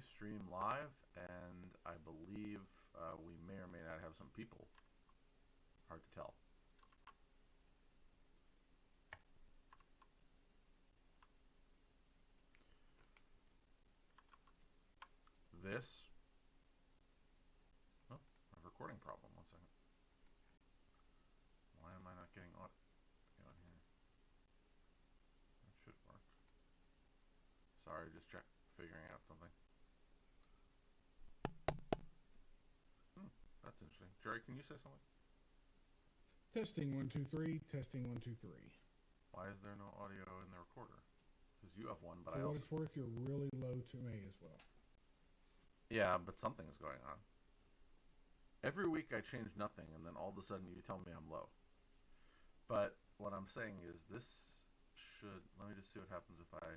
stream live, and I believe we may or may not have some people. Hard to tell. This. Oh, a recording problem. 1 second. Why am I not getting audio on here? That should work. Sorry, just figuring out something. That's interesting. Jerry, can you say something? Testing 1 2 3. Testing 1 2 3. Why is there no audio in the recorder? Because you have one, but For I what also. it's worth, you're really low to me as well. Yeah, but something's going on. Every week I change nothing, and then all of a sudden you tell me I'm low. But what I'm saying is this should. Let me just see what happens if I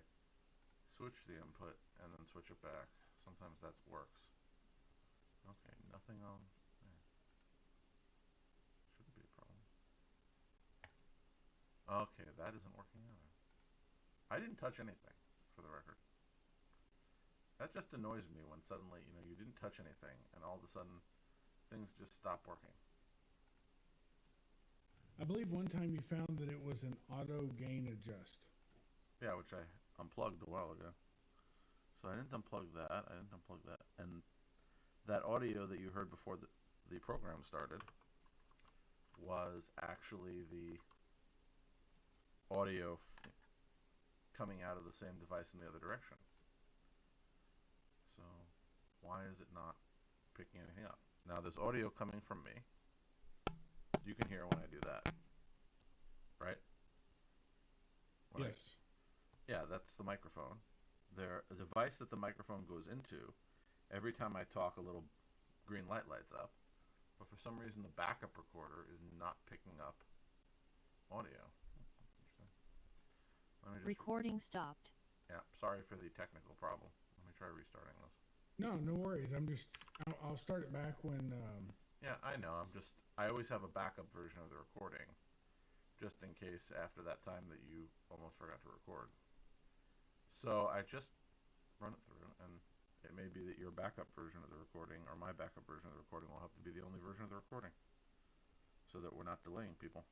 switch the input and then switch it back. Sometimes that works. Okay, nothing on. Shouldn't be a problem. Okay, that isn't working either. I didn't touch anything, for the record. That just annoys me when suddenly, you didn't touch anything, and all of a sudden, things just stop working. I believe one time you found that it was an auto gain adjust. Yeah, which I unplugged a while ago. So I didn't unplug that. And that audio that you heard before the program started was actually the audio coming out of the same device in the other direction. So why is it not picking anything up? Now there's audio coming from me. You can hear when I do that, right? Yes. Yeah, that's the microphone. The device that the microphone goes into, every time I talk, a little green light lights up. But for some reason, the backup recorder is not picking up audio. That's interesting. Let me just Recording stopped. Yeah, sorry for the technical problem. Let me try restarting this. No worries. I'll start it back when. Yeah, I know. I always have a backup version of the recording, just in case after that time that you almost forgot to record. So I just run it through, and it may be that your backup version of the recording or my backup version of the recording will have to be the only version of the recording, so that we're not delaying people.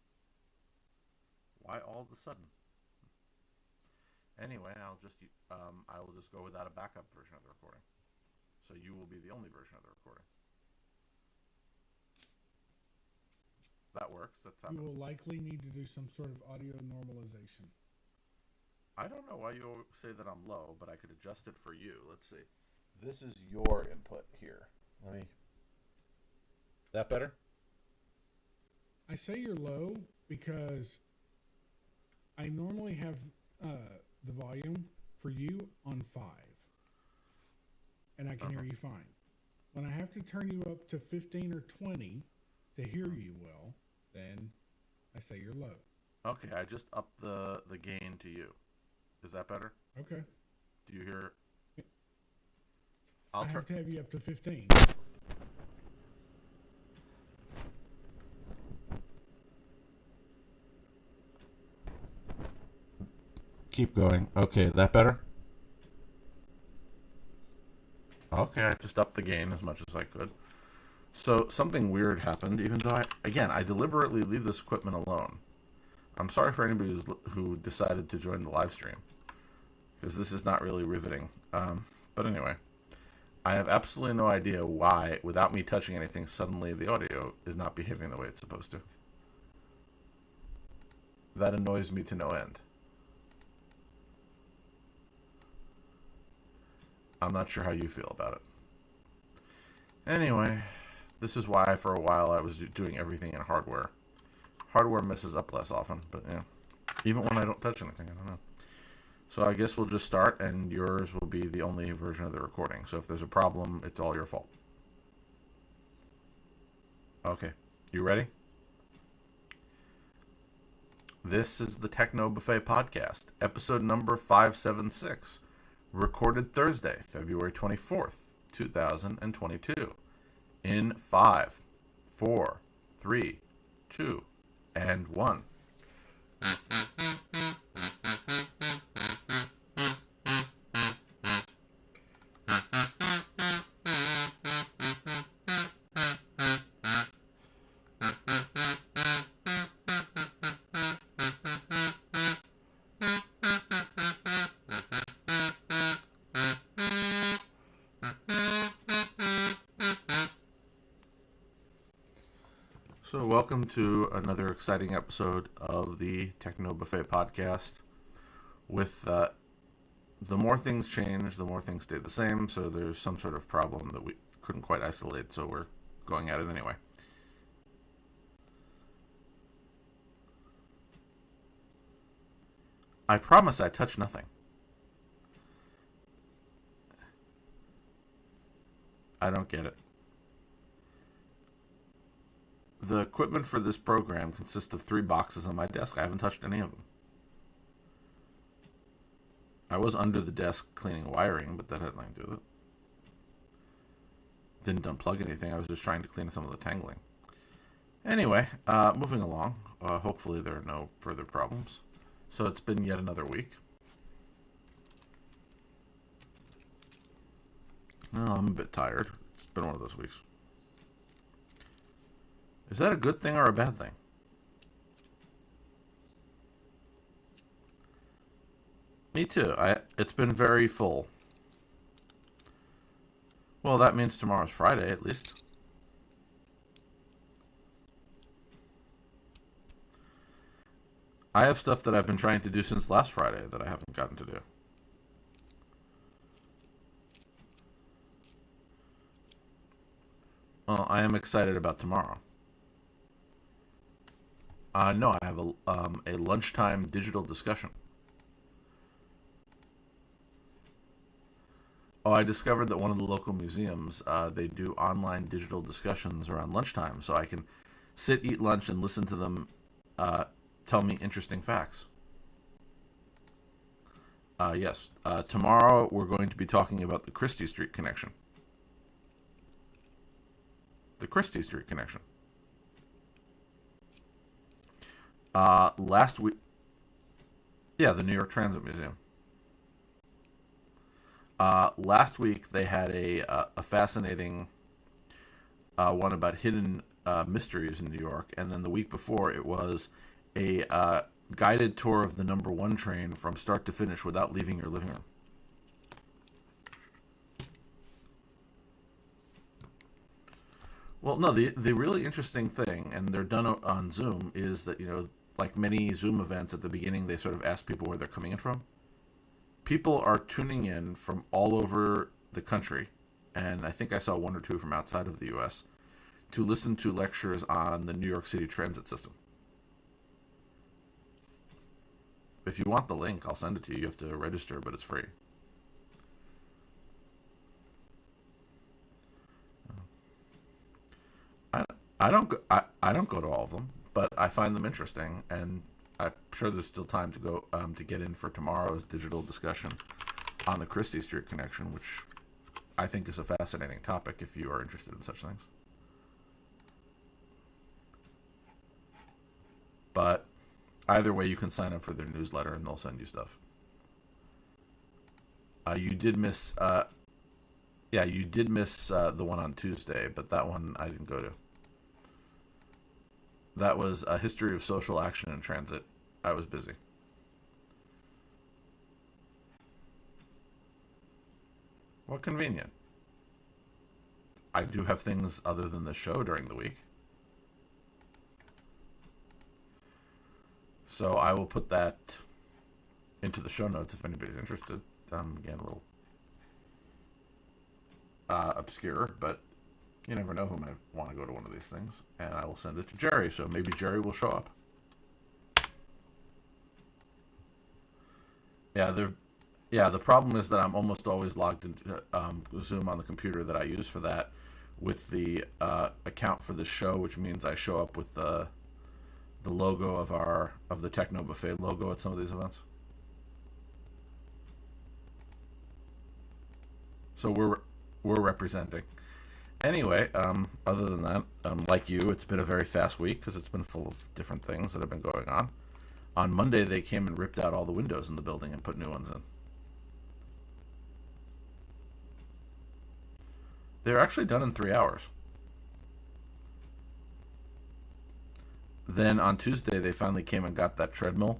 Why all of a sudden? Anyway, I will just go without a backup version of the recording, so you will be the only version of the recording. That works. That's happening. You will likely need to do some sort of audio normalization. I don't know why you say that I'm low, but I could adjust it for you. Let's see. This is your input here. That better? I say you're low because I normally have the volume for you on 5. And I can hear you fine. When I have to turn you up to 15 or 20 to hear you well, then I say you're low. Okay, I just upped the gain to you. Is that better? Okay. Do you hear? I have to have you up to 15. Keep going. Okay, that better? Okay, I just upped the gain as much as I could. So something weird happened, even though I deliberately leave this equipment alone. I'm sorry for anybody who decided to join the live stream, because this is not really riveting. But anyway, I have absolutely no idea why, without me touching anything, suddenly the audio is not behaving the way it's supposed to. That annoys me to no end. I'm not sure how you feel about it. Anyway, this is why for a while I was doing everything in hardware. Hardware messes up less often, but yeah, even when I don't touch anything, I don't know. So I guess we'll just start, and yours will be the only version of the recording. So if there's a problem, it's all your fault. Okay, you ready? This is the Techno Buffet podcast, episode number 576, recorded Thursday, February 24th, 2022, in 5, 4, 3, 2, and 1. So, welcome to another exciting episode of the Techno Buffet podcast. With the more things change, the more things stay the same. So, there's some sort of problem that we couldn't quite isolate, so we're going at it anyway. I promise I touch nothing. I don't get it. The equipment for this program consists of 3 boxes on my desk. I haven't touched any of them. I was under the desk cleaning wiring, but that had nothing to do with it. Didn't unplug anything. I was just trying to clean some of the tangling. Anyway, moving along. Hopefully there are no further problems. So it's been yet another week. Well, I'm a bit tired. It's been one of those weeks. Is that a good thing or a bad thing? Me too. It's been very full. Well, that means tomorrow's Friday, at least. I have stuff that I've been trying to do since last Friday that I haven't gotten to do. Well, I am excited about tomorrow. No, I have a lunchtime digital discussion. Oh, I discovered that one of the local museums, they do online digital discussions around lunchtime, so I can sit, eat lunch, and listen to them tell me interesting facts. Yes. Tomorrow we're going to be talking about the Christie Street connection. The Christie Street connection. Last week... Yeah, the New York Transit Museum. Last week they had a fascinating one about hidden mysteries in New York, and then the week before it was a guided tour of the number 1 train from start to finish without leaving your living room. Well, no, the really interesting thing, and they're done on Zoom, is that, like many Zoom events at the beginning, they sort of ask people where they're coming in from. People are tuning in from all over the country, and I think I saw 1 or 2 from outside of the U.S., to listen to lectures on the New York City transit system. If you want the link, I'll send it to you. You have to register, but it's free. I don't go to all of them, but I find them interesting, and I'm sure there's still time to go to get in for tomorrow's digital discussion on the Christie Street connection, which I think is a fascinating topic if you are interested in such things. But either way, you can sign up for their newsletter, and they'll send you stuff. You did miss, you did miss the one on Tuesday, but that one I didn't go to. That was a history of social action in transit. I was busy. Well, convenient. I do have things other than the show during the week. So I will put that into the show notes if anybody's interested. Again, a little obscure, but you never know who might want to go to one of these things. And I will send it to Jerry, so maybe Jerry will show up. Yeah, the problem is that I'm almost always logged into Zoom on the computer that I use for that with the account for the show, which means I show up with the logo of the Techno Buffet logo at some of these events. So we're representing. Anyway, other than that, like you, it's been a very fast week because it's been full of different things that have been going on. On Monday, they came and ripped out all the windows in the building and put new ones in. They're actually done in 3 hours. Then on Tuesday, they finally came and got that treadmill,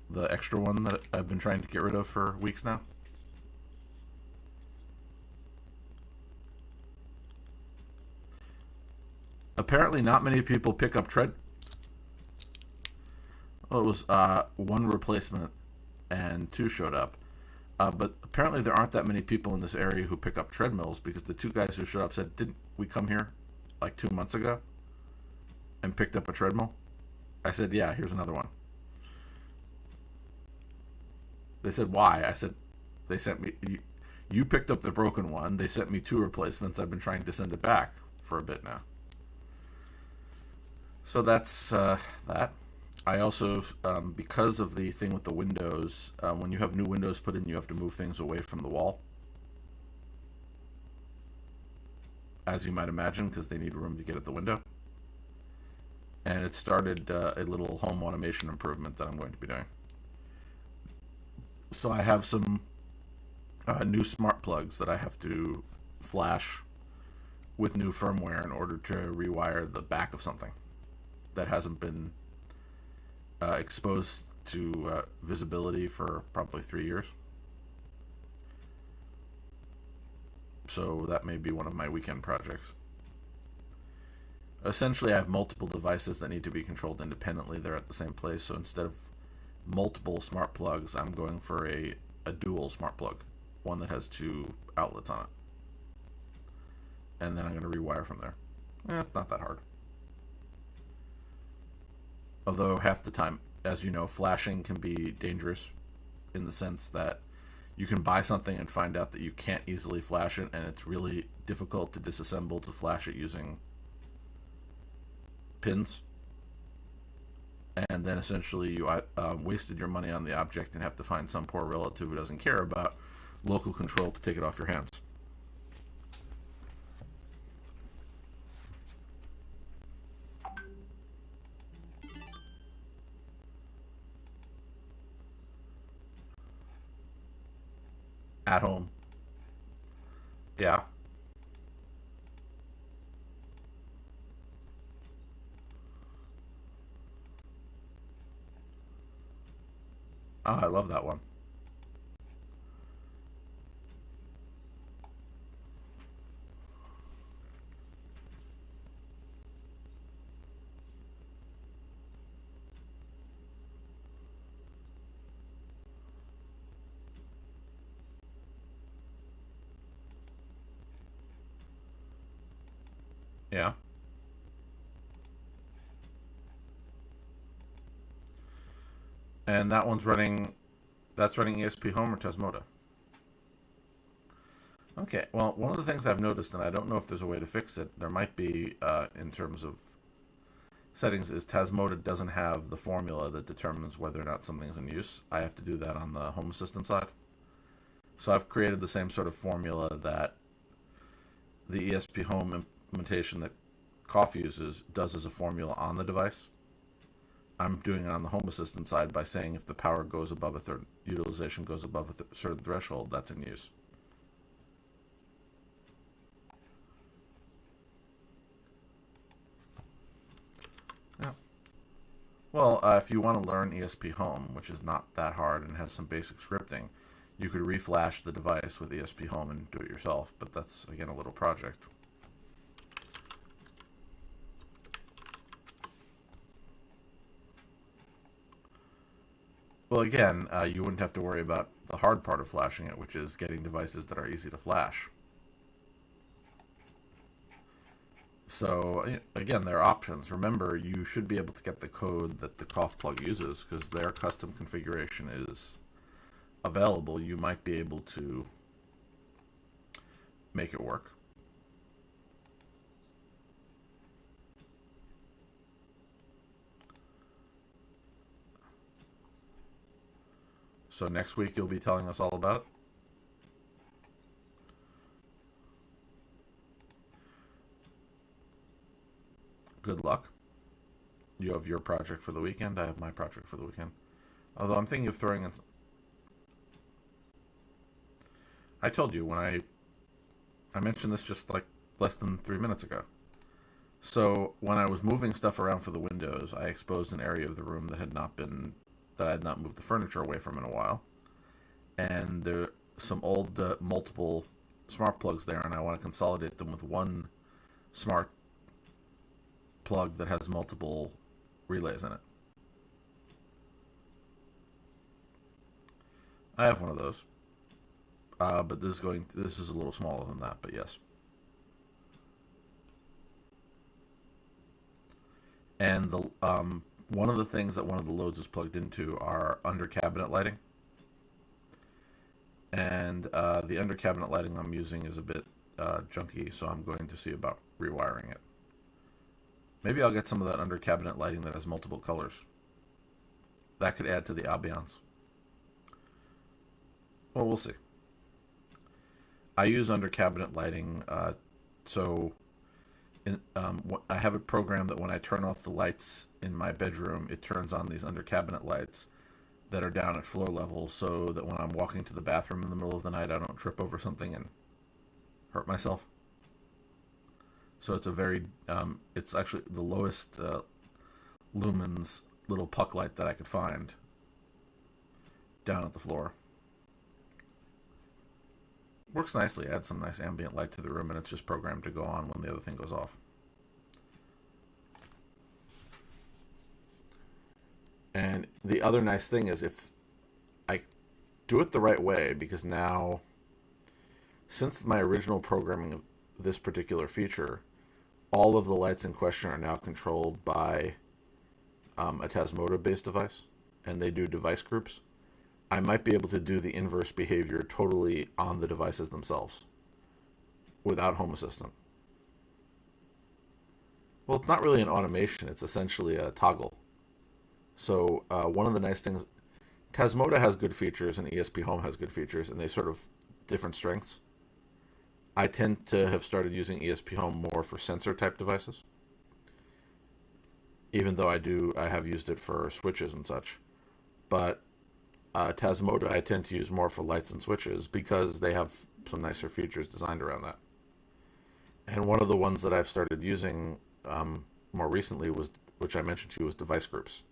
the extra one that I've been trying to get rid of for weeks now. Apparently, not many people pick up tread. Well, it was one replacement and two showed up. But apparently, there aren't that many people in this area who pick up treadmills because the two guys who showed up said, "Didn't we come here like 2 months ago and picked up a treadmill?" I said, "Yeah, here's another one." They said, "Why?" I said, "They sent me. You picked up the broken one. They sent me two replacements. I've been trying to send it back for a bit now." So that's that. I also, because of the thing with the windows, when you have new windows put in, you have to move things away from the wall, as you might imagine, because they need room to get at the window. And it started a little home automation improvement that I'm going to be doing. So I have some new smart plugs that I have to flash with new firmware in order to rewire the back of something that hasn't been exposed to visibility for probably 3 years. So that may be one of my weekend projects. Essentially, I have multiple devices that need to be controlled independently. They're at the same place. So instead of multiple smart plugs, I'm going for a dual smart plug, one that has two outlets on it. And then I'm going to rewire from there. Not that hard. Although half the time, as you know, flashing can be dangerous in the sense that you can buy something and find out that you can't easily flash it, and it's really difficult to disassemble to flash it using pins. And then essentially you wasted your money on the object and have to find some poor relative who doesn't care about local control to take it off your hands. At home. Yeah. Oh, I love that one. Yeah. And that's running ESP Home or Tasmota. Okay, well, one of the things I've noticed, and I don't know if there's a way to fix it, there might be in terms of settings, is Tasmota doesn't have the formula that determines whether or not something's in use. I have to do that on the Home Assistant side. So I've created the same sort of formula that the ESP Home implementation that Cough uses does as a formula on the device. I'm doing it on the Home Assistant side by saying if the power goes above utilization goes above a certain threshold, that's in use. Yeah. Well, if you want to learn ESP Home, which is not that hard and has some basic scripting, you could reflash the device with ESP Home and do it yourself, but that's, again, a little project. Well, again, you wouldn't have to worry about the hard part of flashing it, which is getting devices that are easy to flash. So, again, there are options. Remember, you should be able to get the code that the Cough plug uses because their custom configuration is available. You might be able to make it work. So next week you'll be telling us all about it? Good luck. You have your project for the weekend. I have my project for the weekend. Although I'm thinking of throwing in. I told you when I mentioned this just like less than 3 minutes ago. So when I was moving stuff around for the windows, I exposed an area of the room that I had not moved the furniture away from in a while, and there are some old multiple smart plugs there, and I want to consolidate them with one smart plug that has multiple relays in it. I have one of those, but this is a little smaller than that. But yes, and the one of the things that one of the loads is plugged into are under cabinet lighting, and the under cabinet lighting I'm using is a bit junky, so I'm going to see about rewiring it. Maybe I'll get some of that under cabinet lighting that has multiple colors. That could add to the ambiance. Well, we'll see. I use under cabinet lighting, so I have a program that when I turn off the lights in my bedroom, it turns on these under cabinet lights that are down at floor level, so that when I'm walking to the bathroom in the middle of the night, I don't trip over something and hurt myself. So it's a very, it's actually the lowest lumens little puck light that I could find down at the floor. Works nicely, adds some nice ambient light to the room, and it's just programmed to go on when the other thing goes off. And the other nice thing is if I do it the right way, because now, since my original programming of this particular feature, all of the lights in question are now controlled by a Tasmota-based device, and they do device groups. I might be able to do the inverse behavior totally on the devices themselves without Home Assistant. Well, it's not really an automation. It's essentially a toggle. So one of the nice things, Tasmota has good features and ESP Home has good features, and they sort of different strengths. I tend to have started using ESP Home more for sensor type devices, even though I have used it for switches and such. But Tasmota I tend to use more for lights and switches because they have some nicer features designed around that. And one of the ones that I've started using more recently was, which I mentioned to you, was device groups.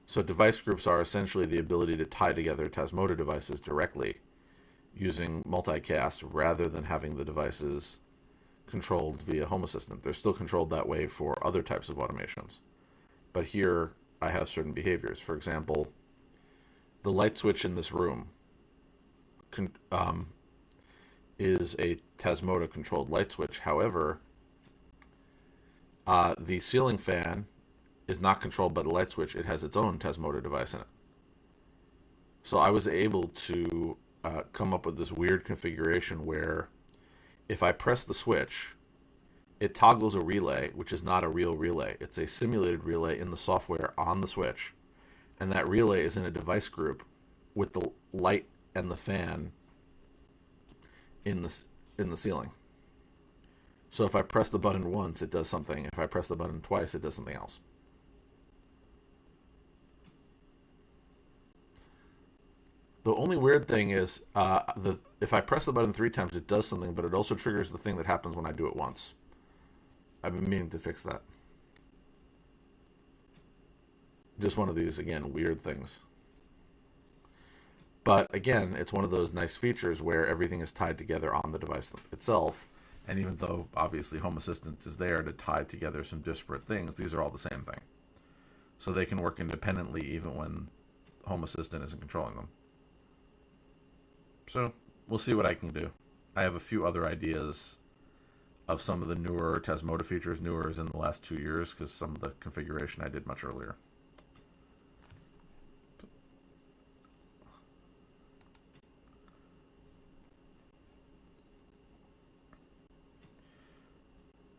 So device groups are essentially the ability to tie together Tasmota devices directly using multicast rather than having the devices controlled via Home Assistant. They're still controlled that way for other types of automations. But here I have certain behaviors. For example, the light switch in this room is a Tasmota controlled light switch. However, the ceiling fan is not controlled by the light switch. It has its own Tasmota device in it. So I was able to come up with this weird configuration where if I press the switch, it toggles a relay, which is not a real relay. It's a simulated relay in the software on the switch. And that relay is in a device group with the light and the fan in the ceiling. So if I press the button once, it does something. If I press the button twice, it does something else. The only weird thing is if I press the button 3 times, it does something, but it also triggers the thing that happens when I do it once. I've been meaning to fix that. Just one of these, again, weird things. But again, it's one of those nice features where everything is tied together on the device itself. And even though obviously Home Assistant is there to tie together some disparate things, these are all the same thing. So they can work independently even when Home Assistant isn't controlling them. So we'll see what I can do. I have a few other ideas of some of the newer Tasmota features, newer as in the last 2 years, because some of the configuration I did much earlier.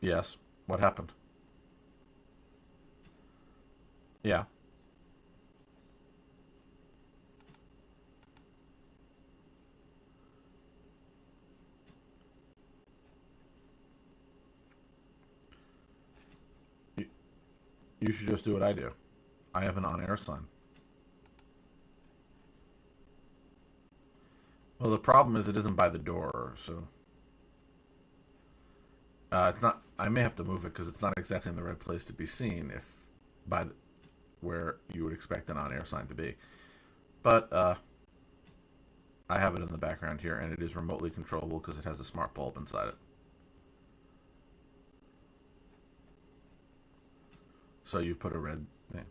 Yes. What happened? Yeah. You, you should just do what I do. I have an on-air sign. Well, the problem is it isn't by the door, so it's not. I may have to move it because it's not exactly in the right place to be seen if by where you would expect an on-air sign to be. But I have it in the background here, and it is remotely controllable because it has a smart bulb inside it. So you put a red thing.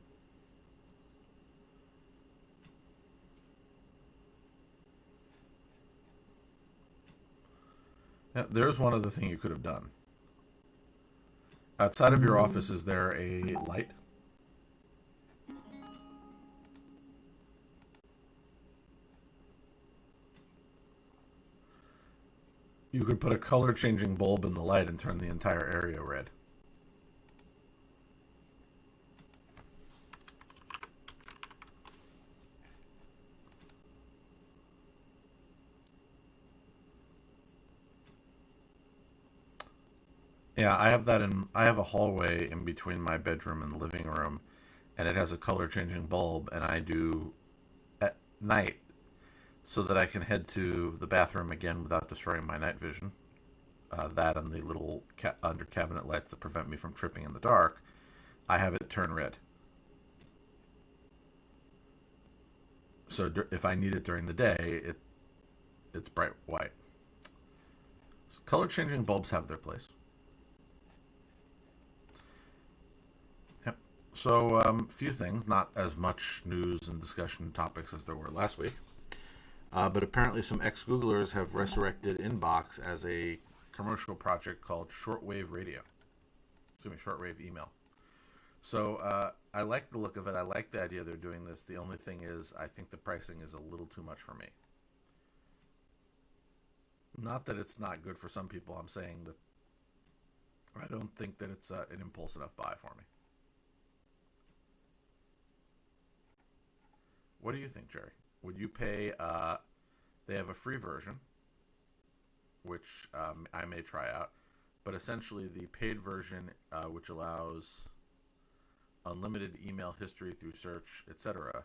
Yeah, there's one other thing you could have done. Outside of your office, is there a light? You could put a color changing bulb in the light and turn the entire area red. Yeah, I have a hallway in between my bedroom and the living room, and it has a color changing bulb, and I do at night so that I can head to the bathroom again without destroying my night vision. That and the little under cabinet lights that prevent me from tripping in the dark. I have it turn red. So if I need it during the day, it's bright white. So color changing bulbs have their place. Yep. So few things, not as much news and discussion topics as there were last week. But apparently some ex-Googlers have resurrected Inbox as a commercial project called shortwave radio. Excuse me, shortwave email. So I like the look of it. I like the idea they're doing this. The only thing is I think the pricing is a little too much for me. Not that it's not good for some people. I'm saying that I don't think that it's an impulse enough buy for me. What do you think, Jerry? Would you pay? They have a free version, which I may try out, but essentially the paid version, which allows unlimited email history through search, etc.,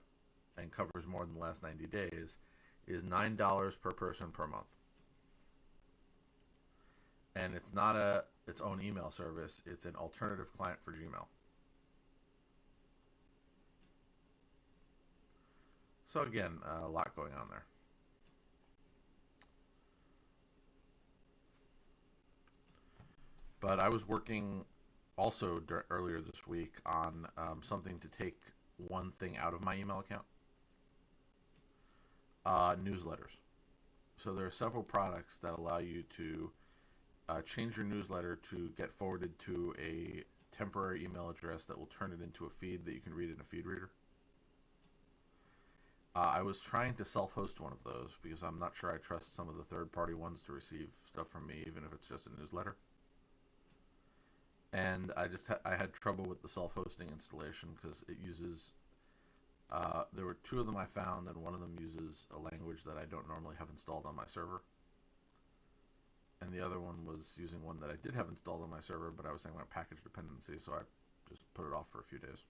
and covers more than the last 90 days, is $9 per person per month. And it's not its own email service; it's an alternative client for Gmail. So again, a lot going on there. But I was working also earlier this week on something to take one thing out of my email account. Newsletters. So there are several products that allow you to change your newsletter to get forwarded to a temporary email address that will turn it into a feed that you can read in a feed reader. I was trying to self-host one of those because I'm not sure I trust some of the third-party ones to receive stuff from me, even if it's just a newsletter. And I had trouble with the self-hosting installation because it uses. There were two of them I found, and one of them uses a language that I don't normally have installed on my server. And the other one was using one that I did have installed on my server, but I was saying about package dependency, so I just put it off for a few days.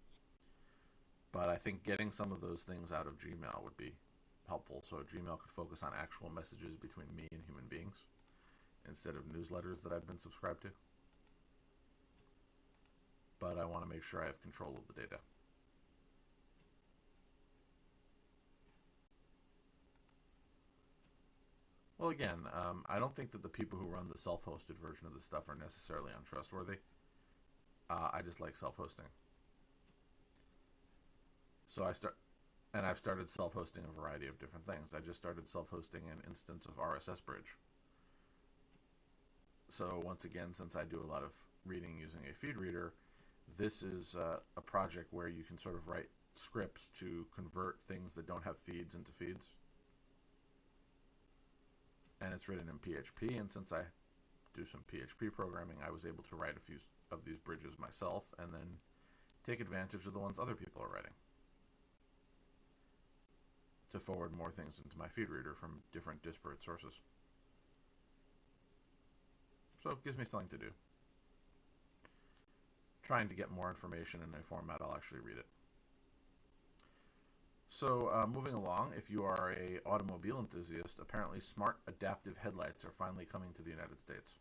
But I think getting some of those things out of Gmail would be helpful, so Gmail could focus on actual messages between me and human beings instead of newsletters that I've been subscribed to. But I want to make sure I have control of the data. Well, again, I don't think that the people who run the self-hosted version of this stuff are necessarily untrustworthy. I just like self-hosting. So I've started self-hosting a variety of different things. I just started self-hosting an instance of RSS Bridge. So once again, since I do a lot of reading using a feed reader, this is a project where you can sort of write scripts to convert things that don't have feeds into feeds. And it's written in PHP, and since I do some PHP programming, I was able to write a few of these bridges myself and then take advantage of the ones other people are writing to forward more things into my feed reader from different disparate sources. So it gives me something to do. Trying to get more information in a format I'll actually read it. So moving along, if you are a automobile enthusiast, apparently smart adaptive headlights are finally coming to the United States.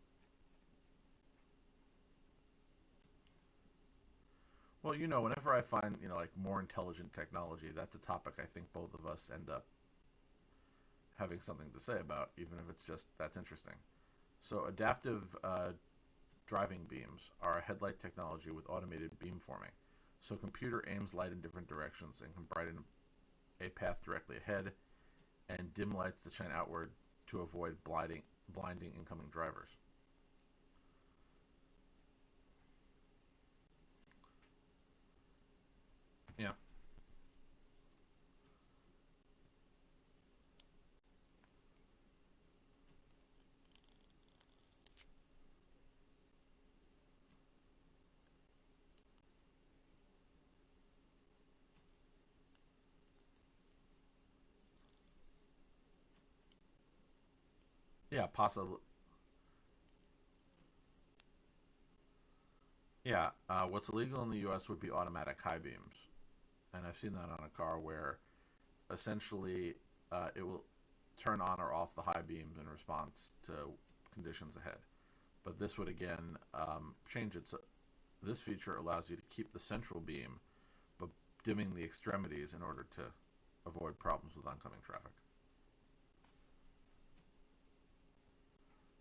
Well, whenever I find, like more intelligent technology, that's a topic I think both of us end up having something to say about, even if it's just that's interesting. So adaptive driving beams are a headlight technology with automated beam forming. So computer aims light in different directions and can brighten a path directly ahead and dim lights that shine outward to avoid blinding incoming drivers. Yeah. Yeah, possibly. Yeah, what's illegal in the U.S. would be automatic high beams, and I've seen that on a car where essentially it will turn on or off the high beams in response to conditions ahead. But this would again change it. So this feature allows you to keep the central beam, but dimming the extremities in order to avoid problems with oncoming traffic.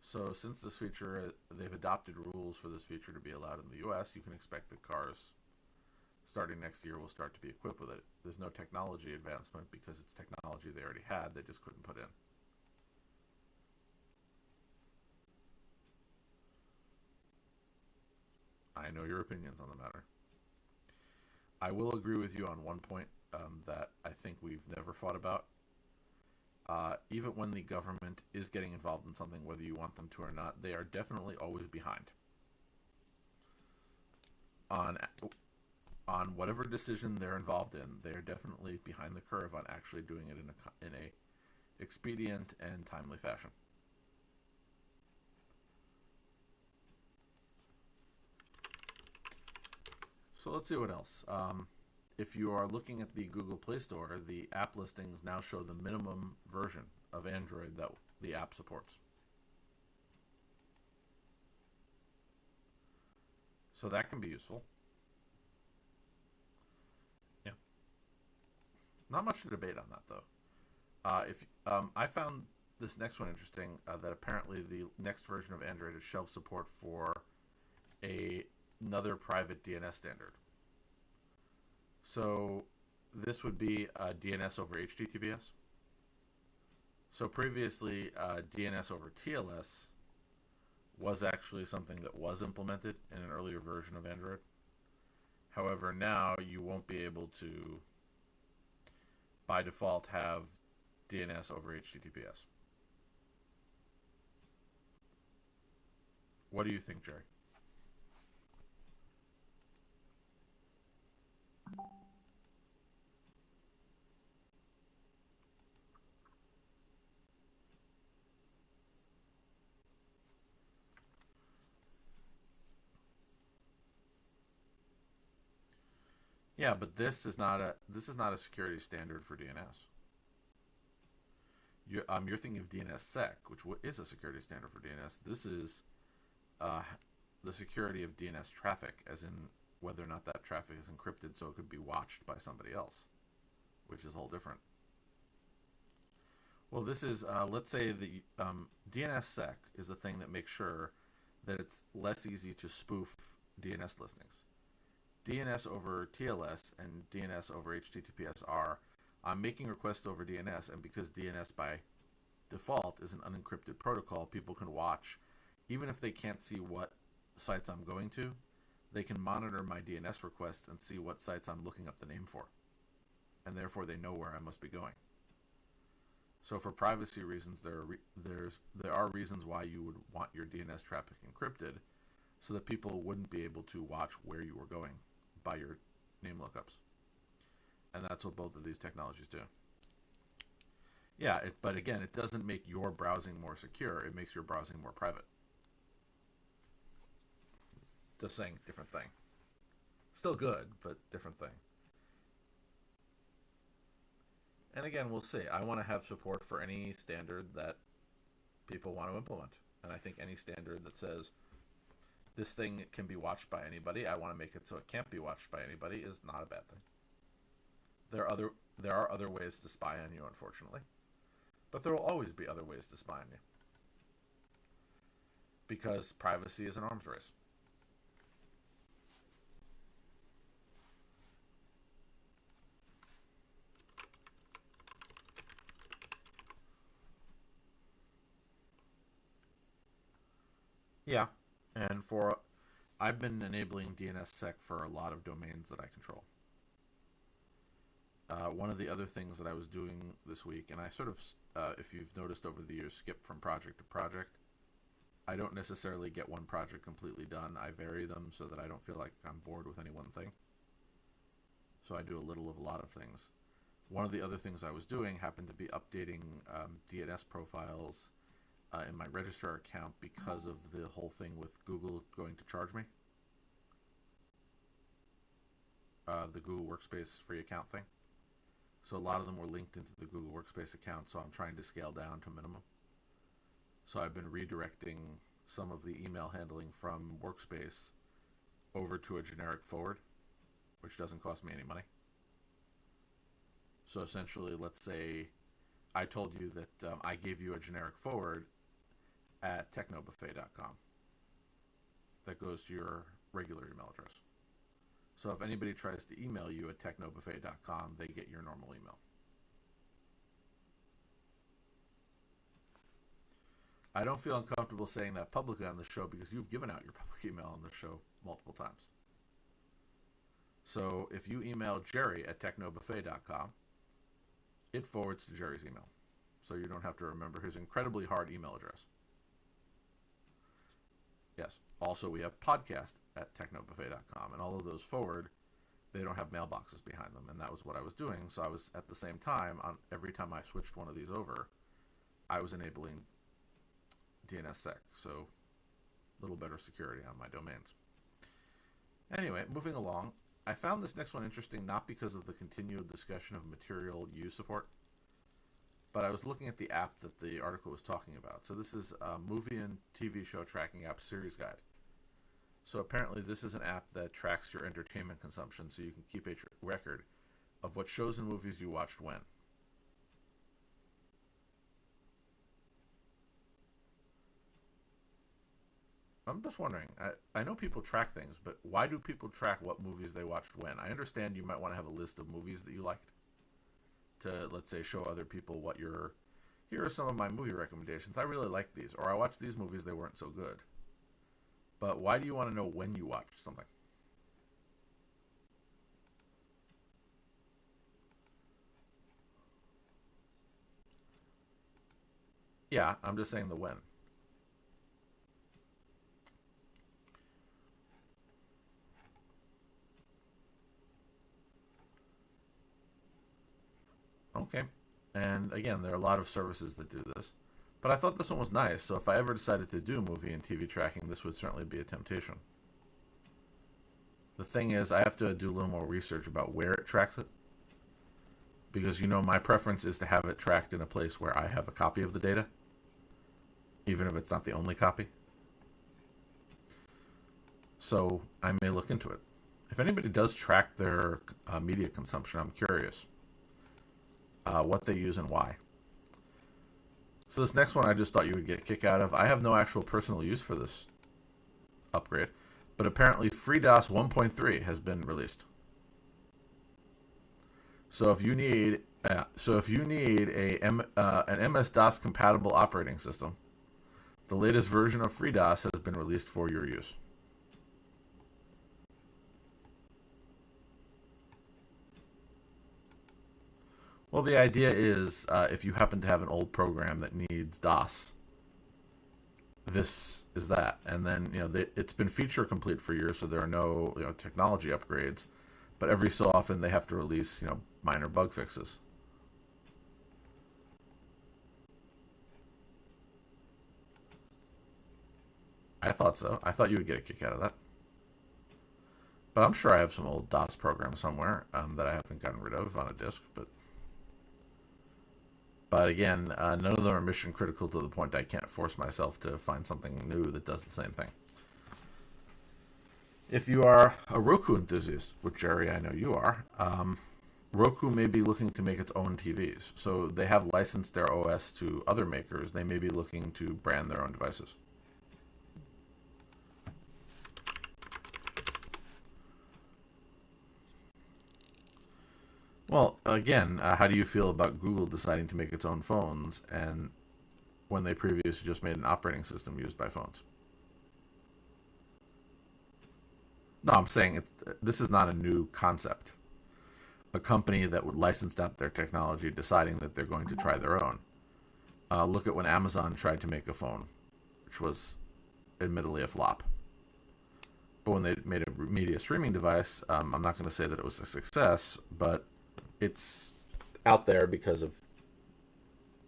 So since this feature, they've adopted rules for this feature to be allowed in the US, you can expect that cars starting next year will start to be equipped with it. There's no technology advancement because it's technology they already had, they just couldn't put in. I know your opinions on the matter. I will agree with you on one point that I think we've never fought about. Even when the government is getting involved in something, whether you want them to or not, they are definitely always behind on whatever decision they're involved in. They are definitely behind the curve on actually doing it in a expedient and timely fashion. So let's see what else. If you are looking at the Google Play Store, the app listings now show the minimum version of Android that the app supports. So that can be useful. Yeah. Not much to debate on that, though. If I found this next one interesting, that apparently the next version of Android has shelf support for another private DNS standard. So this would be DNS over HTTPS. So previously, DNS over TLS was actually something that was implemented in an earlier version of Android. However, now you won't be able to, by default, have DNS over HTTPS. What do you think, Jerry? Yeah, but this is not a security standard for DNS. You're thinking of DNSSEC, which is a security standard for DNS. This is the security of DNS traffic, as in whether or not that traffic is encrypted so it could be watched by somebody else, which is a whole different. Well, this is, let's say the DNSSEC is the thing that makes sure that it's less easy to spoof DNS listings. DNS over TLS and DNS over HTTPS are, I'm making requests over DNS, and because DNS by default is an unencrypted protocol, people can watch, even if they can't see what sites I'm going to, they can monitor my DNS requests and see what sites I'm looking up the name for, and therefore they know where I must be going. So for privacy reasons, there are reasons why you would want your DNS traffic encrypted, so that people wouldn't be able to watch where you were going by your name lookups. And that's what both of these technologies do. Yeah, but again, it doesn't make your browsing more secure. It makes your browsing more private. Just saying, different thing. Still good, but different thing. And again, we'll see. I want to have support for any standard that people want to implement. And I think any standard that says this thing can be watched by anybody, I want to make it so it can't be watched by anybody, is not a bad thing. There are other ways to spy on you, unfortunately. But there will always be other ways to spy on you. Because privacy is an arms race. Yeah, and for I've been enabling DNSSEC for a lot of domains that I control. One of the other things that I was doing this week, and I sort of, if you've noticed over the years, skip from project to project. I don't necessarily get one project completely done. I vary them so that I don't feel like I'm bored with any one thing. So I do a little of a lot of things. One of the other things I was doing happened to be updating DNS profiles in my Registrar account because of the whole thing with Google going to charge me. The Google Workspace free account thing. So a lot of them were linked into the Google Workspace account, so I'm trying to scale down to a minimum. So I've been redirecting some of the email handling from Workspace over to a generic forward, which doesn't cost me any money. So essentially, let's say I told you that I gave you a generic forward at technobuffet.com that goes to your regular email address. So if anybody tries to email you at technobuffet.com, they get your normal email. I don't feel uncomfortable saying that publicly on the show because you've given out your public email on the show multiple times. So if you email Jerry at technobuffet.com, it forwards to Jerry's email. So you don't have to remember his incredibly hard email address. Yes. Also, we have podcast at technobuffet.com, and all of those forward, they don't have mailboxes behind them, and that was what I was doing. So I was, at the same time, on every time I switched one of these over, I was enabling DNSSEC, so a little better security on my domains. Anyway, moving along, I found this next one interesting not because of the continued discussion of material use support, but I was looking at the app that the article was talking about. So this is a movie and TV show tracking app series guide. So apparently this is an app that tracks your entertainment consumption so you can keep a record of what shows and movies you watched when. I'm just wondering, I know people track things, but why do people track what movies they watched when? I understand you might want to have a list of movies that you liked to, let's say, show other people what your, here are some of my movie recommendations. I really like these, or I watched these movies, they weren't so good. But why do you want to know when you watched something? Yeah, I'm just saying the when. Okay. And again, there are a lot of services that do this. But I thought this one was nice, so if I ever decided to do movie and TV tracking, this would certainly be a temptation. The thing is, I have to do a little more research about where it tracks it. Because, you know, my preference is to have it tracked in a place where I have a copy of the data, even if it's not the only copy. So I may look into it. If anybody does track their media consumption, I'm curious what they use and why. So this next one I just thought you would get a kick out of. I have no actual personal use for this upgrade, but apparently FreeDOS 1.3 has been released. So if you need an MS-DOS compatible operating system, the latest version of FreeDOS has been released for your use. Well, the idea is if you happen to have an old program that needs DOS, this is that. And then, you know, it's been feature complete for years, so there are no, you know, technology upgrades. But every so often they have to release, you know, minor bug fixes. I thought so. I thought you would get a kick out of that. But I'm sure I have some old DOS programs somewhere that I haven't gotten rid of on a disk. But again, none of them are mission critical to the point I can't force myself to find something new that does the same thing. If you are a Roku enthusiast, which Jerry, I know you are, Roku may be looking to make its own TVs. So they have licensed their OS to other makers. They may be looking to brand their own devices. Well, again, how do you feel about Google deciding to make its own phones and when they previously just made an operating system used by phones? No, I'm saying this is not a new concept. A company that would license out their technology deciding that they're going to try their own. Look at when Amazon tried to make a phone, which was admittedly a flop. But when they made a media streaming device, I'm not going to say that it was a success, but it's out there because of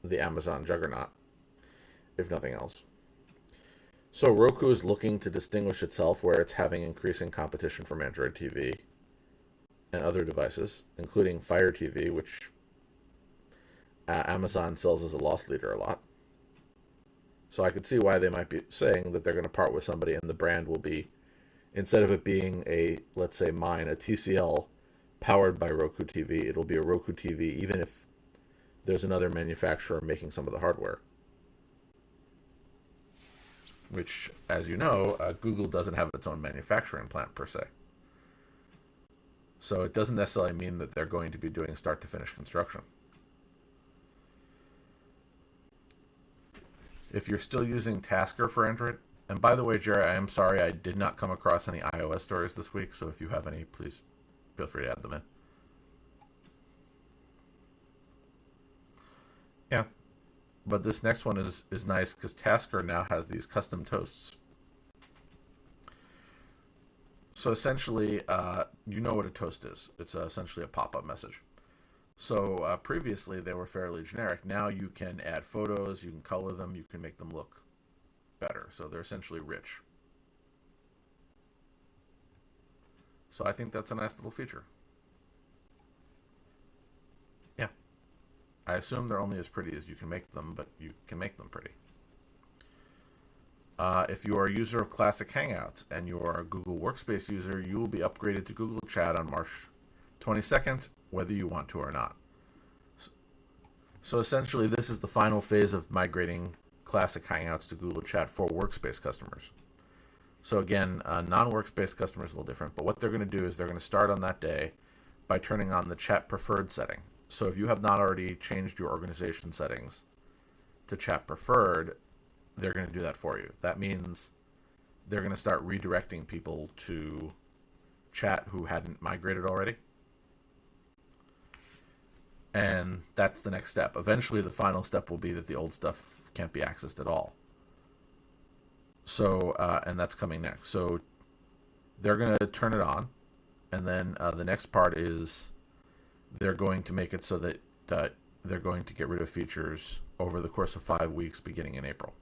the Amazon juggernaut, if nothing else. So Roku is looking to distinguish itself where it's having increasing competition from Android TV and other devices, including Fire TV, which Amazon sells as a loss leader a lot. So I could see why they might be saying that they're going to part with somebody and the brand will be, instead of it being a, let's say mine, a TCL powered by Roku TV, it'll be a Roku TV even if there's another manufacturer making some of the hardware. Which, as you know, Google doesn't have its own manufacturing plant per se. So it doesn't necessarily mean that they're going to be doing start to finish construction. If you're still using Tasker for Android, and by the way, Jerry, I am sorry I did not come across any iOS stories this week, so if you have any, please feel free to add them in. Yeah, but this next one is nice because Tasker now has these custom toasts. So essentially, you know what a toast is. It's essentially a pop-up message. So previously they were fairly generic. Now you can add photos, you can color them, you can make them look better. So they're essentially rich. So I think that's a nice little feature. Yeah. I assume they're only as pretty as you can make them, but you can make them pretty. If you are a user of Classic Hangouts and you are a Google Workspace user, you will be upgraded to Google Chat on March 22nd, whether you want to or not. So essentially, this is the final phase of migrating Classic Hangouts to Google Chat for Workspace customers. So again, non-Workspace customers are a little different, but what they're going to do is they're going to start on that day by turning on the Chat Preferred setting. So if you have not already changed your organization settings to Chat Preferred, they're going to do that for you. That means they're going to start redirecting people to Chat who hadn't migrated already. And that's the next step. Eventually, the final step will be that the old stuff can't be accessed at all. So, and that's coming next. So they're going to turn it on. And then the next part is they're going to make it so that they're going to get rid of features over the course of 5 weeks beginning in April.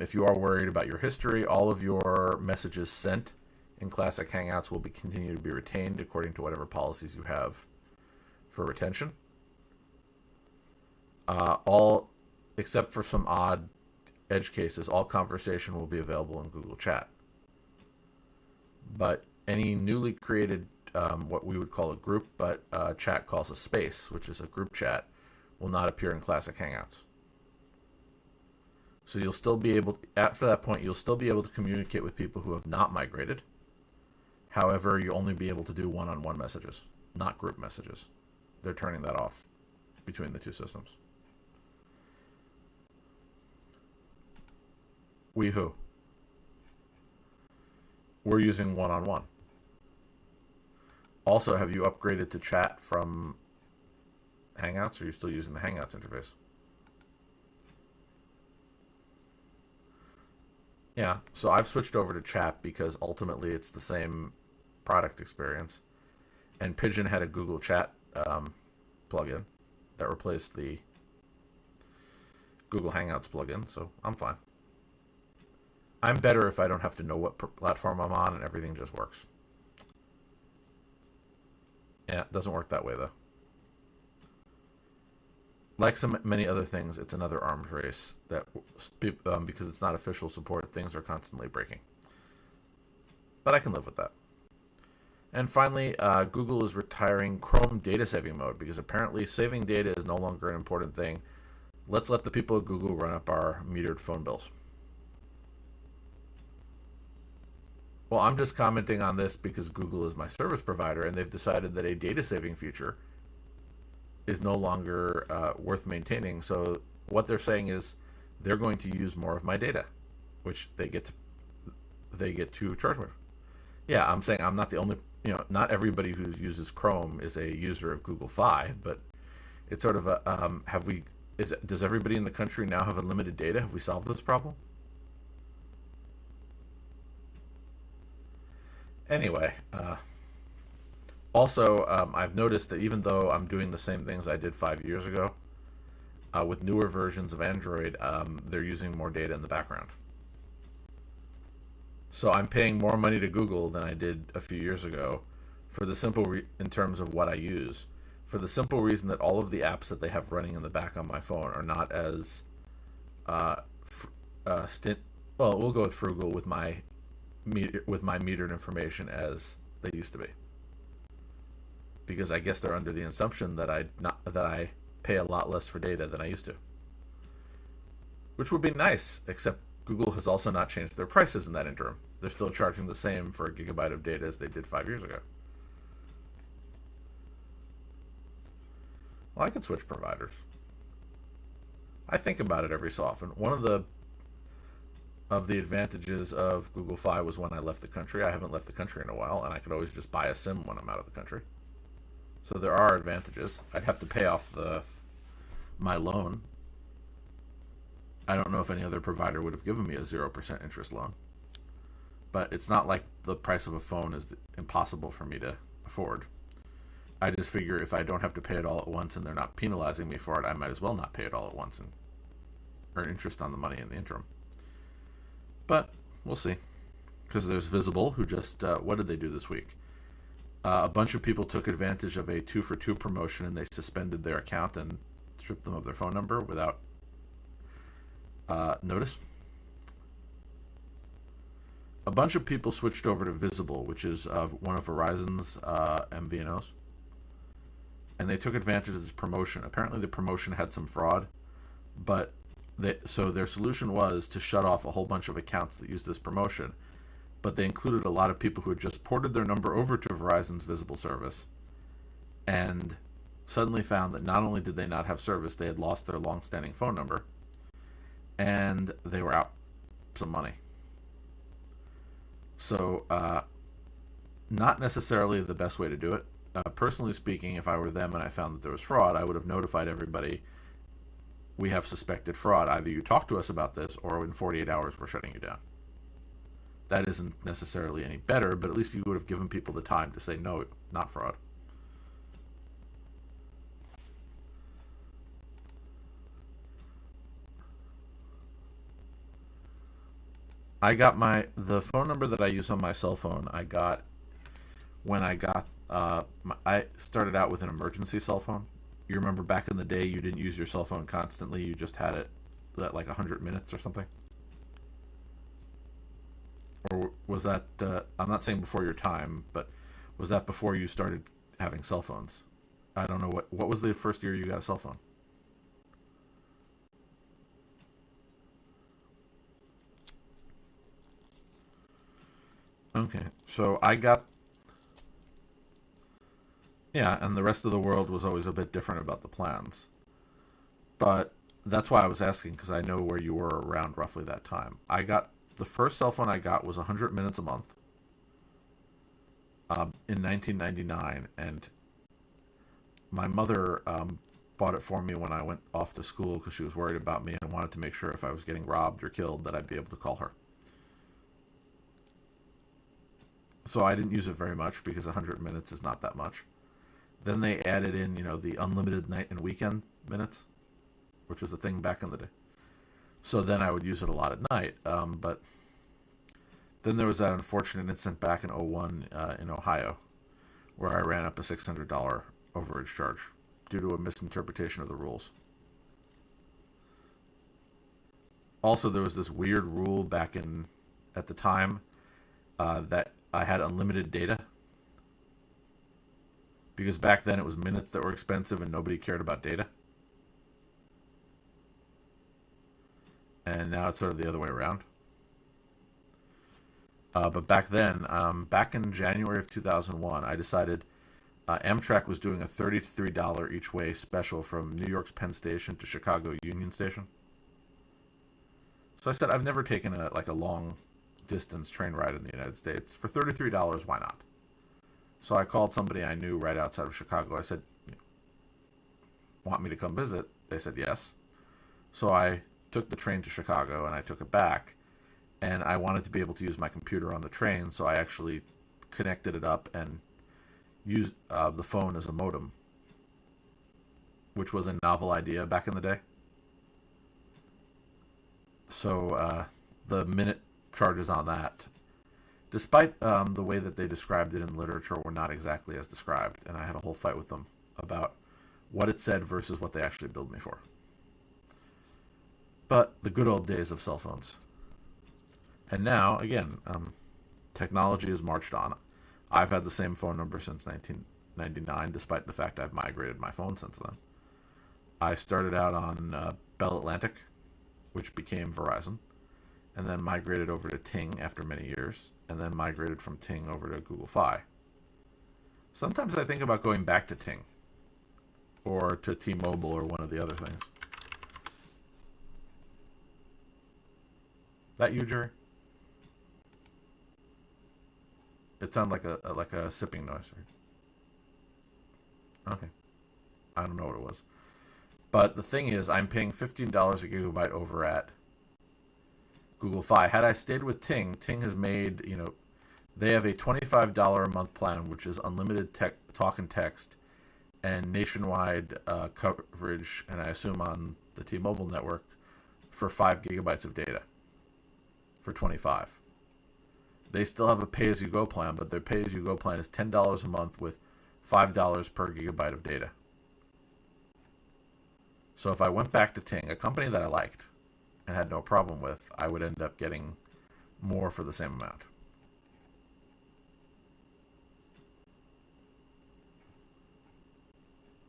If you are worried about your history, all of your messages sent in Classic Hangouts will continue to be retained according to whatever policies you have for retention. All except for some odd edge cases, all conversation will be available in Google Chat. But any newly created, what we would call a group, but Chat calls a space, which is a group chat, will not appear in Classic Hangouts. So you'll still be able, after that point, you'll still be able to communicate with people who have not migrated. However, you'll only be able to do one-on-one messages, not group messages. They're turning that off between the two systems. We who? We're using one-on-one. Also, have you upgraded to Chat from Hangouts, or are you still using the Hangouts interface? Yeah, so I've switched over to Chat because ultimately it's the same product experience. And Pigeon had a Google Chat plugin that replaced the Google Hangouts plugin, so I'm fine. I'm better if I don't have to know what platform I'm on and everything just works. Yeah, it doesn't work that way though. Like many other things, it's another arms race that because it's not official support, things are constantly breaking. But I can live with that. And finally, Google is retiring Chrome data saving mode because apparently saving data is no longer an important thing. Let's let the people at Google run up our metered phone bills. Well, I'm just commenting on this because Google is my service provider and they've decided that a data saving feature is no longer worth maintaining. So what they're saying is they're going to use more of my data, which they get to charge me. Yeah, I'm saying I'm not the only, not everybody who uses Chrome is a user of Google Fi, but it's sort of a, does everybody in the country now have unlimited data? Have we solved this problem? Anyway, also, I've noticed that even though I'm doing the same things I did 5 years ago, with newer versions of Android, they're using more data in the background. So I'm paying more money to Google than I did a few years ago, for the in terms of what I use, for the simple reason that all of the apps that they have running in the back on my phone are not as well, we'll go with frugal with my metered information as they used to be, because I guess they're under the assumption that I pay a lot less for data than I used to, which would be nice, except Google has also not changed their prices in that interim. They're still charging the same for a gigabyte of data as they did 5 years ago. Well, I could switch providers. I think about it every so often. One of the advantages of Google Fi was when I left the country. I haven't left the country in a while, and I could always just buy a SIM when I'm out of the country. So there are advantages. I'd have to pay off my loan. I don't know if any other provider would have given me a 0% interest loan. But it's not like the price of a phone is impossible for me to afford. I just figure if I don't have to pay it all at once and they're not penalizing me for it, I might as well not pay it all at once and earn interest on the money in the interim. But we'll see. Because there's Visible, who just, what did they do this week? A bunch of people took advantage of a 2-for-2 promotion, and they suspended their account and stripped them of their phone number without notice. A bunch of people switched over to Visible, which is one of Verizon's MVNOs. And they took advantage of this promotion. Apparently the promotion had some fraud, but so their solution was to shut off a whole bunch of accounts that used this promotion. But they included a lot of people who had just ported their number over to Verizon's Visible service and suddenly found that not only did they not have service, they had lost their long-standing phone number, and they were out some money. So, not necessarily the best way to do it. Personally speaking, if I were them and I found that there was fraud, I would have notified everybody, we have suspected fraud. Either you talk to us about this, or in 48 hours we're shutting you down. That isn't necessarily any better, but at least you would have given people the time to say, no, not fraud. I got the phone number that I use on my cell phone, I got when I started out with an emergency cell phone. You remember back in the day, you didn't use your cell phone constantly, you just had it at like 100 minutes or something? Or was that, I'm not saying before your time, but was that before you started having cell phones? I don't know, what was the first year you got a cell phone? Okay, so yeah, and the rest of the world was always a bit different about the plans. But that's why I was asking, because I know where you were around roughly that time. The first cell phone I got was 100 minutes a month in 1999, and my mother bought it for me when I went off to school because she was worried about me and wanted to make sure if I was getting robbed or killed that I'd be able to call her. So I didn't use it very much because 100 minutes is not that much. Then they added in, the unlimited night and weekend minutes, which was the thing back in the day. So then I would use it a lot at night. But then there was that unfortunate incident back in '01 in Ohio, where I ran up a $600 overage charge due to a misinterpretation of the rules. Also, there was this weird rule at the time that I had unlimited data. Because back then it was minutes that were expensive and nobody cared about data. And now it's sort of the other way around. But back then, back in January of 2001, I decided Amtrak was doing a $33 each way special from New York's Penn Station to Chicago Union Station. So I said, I've never taken a long distance train ride in the United States. For $33, why not? So I called somebody I knew right outside of Chicago. I said, want me to come visit? They said yes. So I took the train to Chicago and I took it back. And I wanted to be able to use my computer on the train, so I actually connected it up and used the phone as a modem, which was a novel idea back in the day. So the minute charges on that, despite the way that they described it in literature, were not exactly as described. And I had a whole fight with them about what it said versus what they actually billed me for. But the good old days of cell phones. And now, again, technology has marched on. I've had the same phone number since 1999, despite the fact I've migrated my phone since then. I started out on Bell Atlantic, which became Verizon, and then migrated over to Ting after many years, and then migrated from Ting over to Google Fi. Sometimes I think about going back to Ting, or to T-Mobile, or one of the other things. That you, Jerry? It sounded like a sipping noise. Okay. I don't know what it was. But the thing is, I'm paying $15 a gigabyte over at Google Fi. Had I stayed with Ting, Ting has made, they have a $25 a month plan, which is unlimited talk and text and nationwide coverage, and I assume on the T-Mobile network, for 5 gigabytes of data for $25. They still have a pay-as-you-go plan, but their pay-as-you-go plan is $10 a month with $5 per gigabyte of data. So if I went back to Ting, a company that I liked and had no problem with, I would end up getting more for the same amount.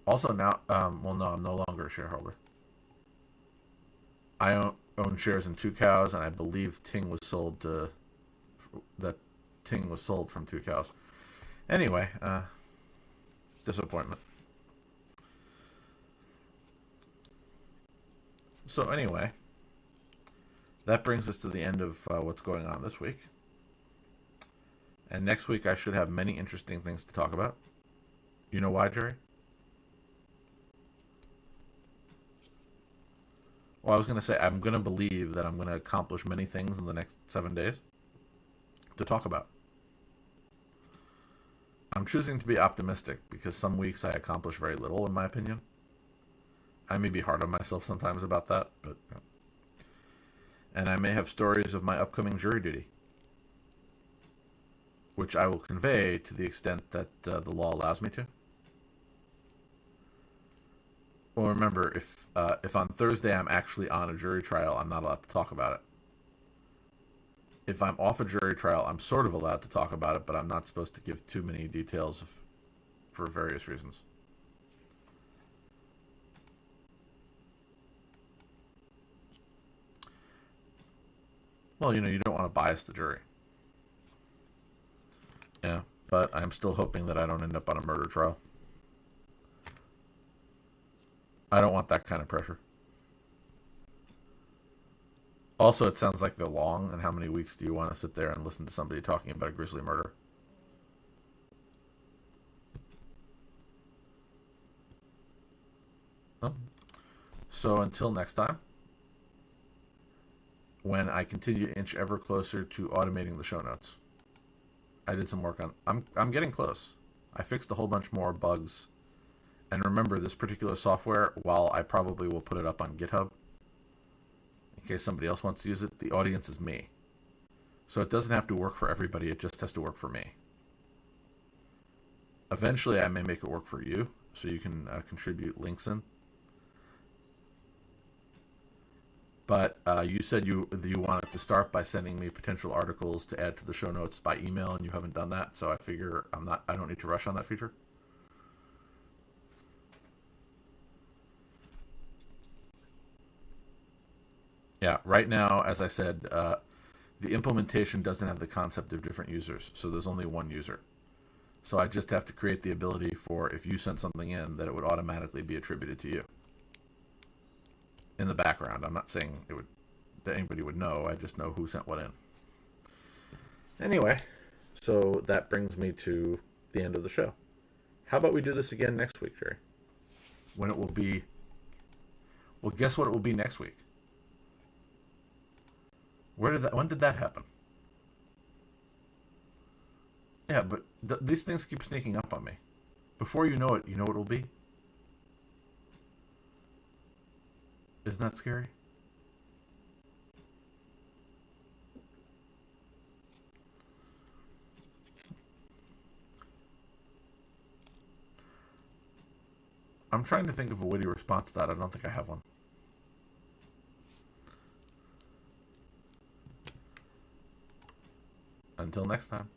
Also now, well, no, I'm no longer a shareholder. I own shares in Two Cows, and I believe Ting was sold from Two Cows. Anyway, disappointment. So anyway, that brings us to the end of what's going on this week. And next week I should have many interesting things to talk about. You know why, Jerry? Well, I was going to say, I'm going to believe that I'm going to accomplish many things in the next 7 days to talk about. I'm choosing to be optimistic because some weeks I accomplish very little, in my opinion. I may be hard on myself sometimes about that, but... And I may have stories of my upcoming jury duty, which I will convey to the extent that the law allows me to. Well, remember, if on Thursday I'm actually on a jury trial, I'm not allowed to talk about it. If I'm off a jury trial, I'm sort of allowed to talk about it, but I'm not supposed to give too many details for various reasons. Well, you don't want to bias the jury. Yeah, but I'm still hoping that I don't end up on a murder trial. I don't want that kind of pressure. Also, it sounds like they're long, and how many weeks do you want to sit there and listen to somebody talking about a grisly murder? So until next time, when I continue to inch ever closer to automating the show notes. I did some work on... I'm getting close. I fixed a whole bunch more bugs. And remember, this particular software, while I probably will put it up on GitHub, in case somebody else wants to use it, the audience is me. So it doesn't have to work for everybody, it just has to work for me. Eventually, I may make it work for you, so you can contribute links in. But you said you wanted to start by sending me potential articles to add to the show notes by email, and you haven't done that, so I figure I don't need to rush on that feature. Yeah, right now, as I said, the implementation doesn't have the concept of different users, so there's only one user. So I just have to create the ability for, if you sent something in, that it would automatically be attributed to you. In the background. I'm not saying that anybody would know. I just know who sent what in. Anyway, so that brings me to the end of the show. How about we do this again next week, Jerry? When it will be... Well, guess what it will be next week? When did that happen? Yeah, but these things keep sneaking up on me. Before you know it will be? Isn't that scary? I'm trying to think of a witty response to that. I don't think I have one. Until next time.